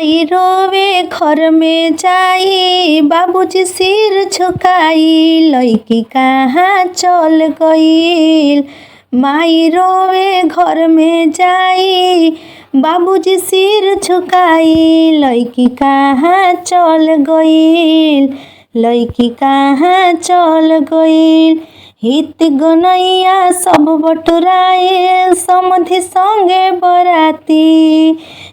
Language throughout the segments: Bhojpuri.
माई रोवे घर में जाई, बाबूजी सिर झुकाई, लईकी कहाँ चल गईल। माई रोवे घर में जाई, बाबूजी सिर झुकाई, लईकी कहाँ चल गईल, लईकी कहाँ चल गईल। हित गनैया सब बटुराए, समधि संगे बराती,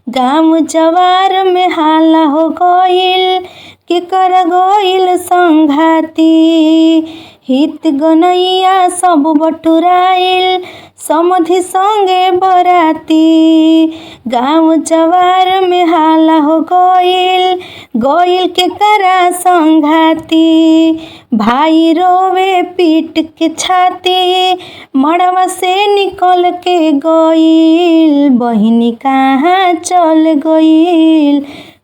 गाँव जवार में हाला हो गईल, केकर गईल संघाती। हित गनैया सब बटुराइल, समधि संगे बराती, गाँव जवार में हाला हो गईल, गईल के करा संघाती। भाई रोवे पीट के छाती, मड़वा से निकल के गईल, बहिनी कहाँ चल गईल,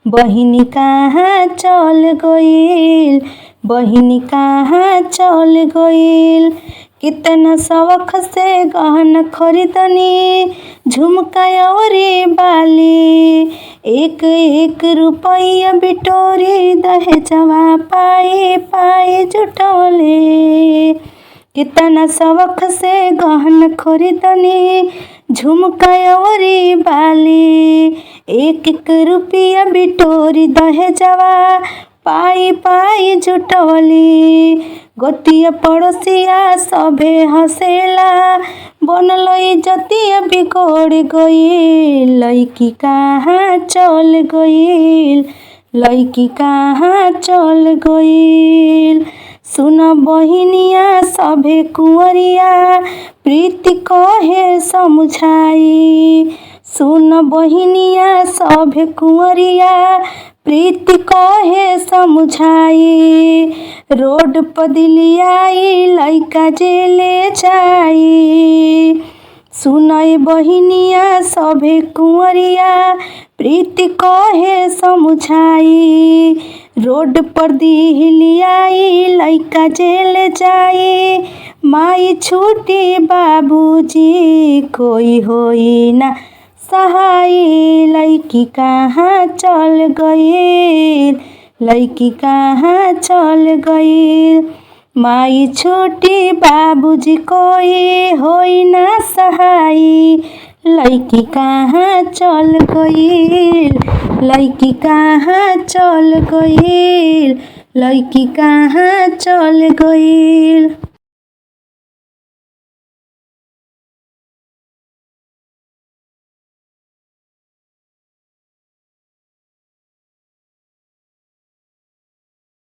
बहिनी कहाँ चल गईल, बहिनी कहाँ चल गईल। कितना शौक से गहना खरीदनी, झुमका औरी बाली, एक एक रुपया बिटोरी दहेजवा पाई पाई जुटवले। कितना शौक से गहना खरीदनी, झुमका औरी बाली, एक एक रुपया बिटोरी दहेजवा पाई पाई जुटवली। गोतिया पड़ोसिया सभे हसेला, बनल इज्जतिया बिगड़ गईल, लईकी कहाँ चल गईल, लईकी कहाँ चल गईल। सुन बहिनिया सभे कुंवरिया, प्रीति कहे समुझाई, सुन बहिनिया सभे कुंवरिया, प्रीति कहे समुझाई। रोड पर दिलियाई, लइका जेले जाई, सुनई बहिनिया सभे कुंवरिया, प्रीति कहे समुझाई। रोड पर दिलियाई, लइका जेले जाई, माई छूटी बाबूजी कोई होई ना सहाय, लईकी कहाँ चल गईल, लईकी कहाँ चल गईल। माई छूटी बाबूजी कोई होई ना सहाय, लईकी कहाँ चल गईल, लईकी कहाँ चल गईल, लईकी कहाँ चल गईल।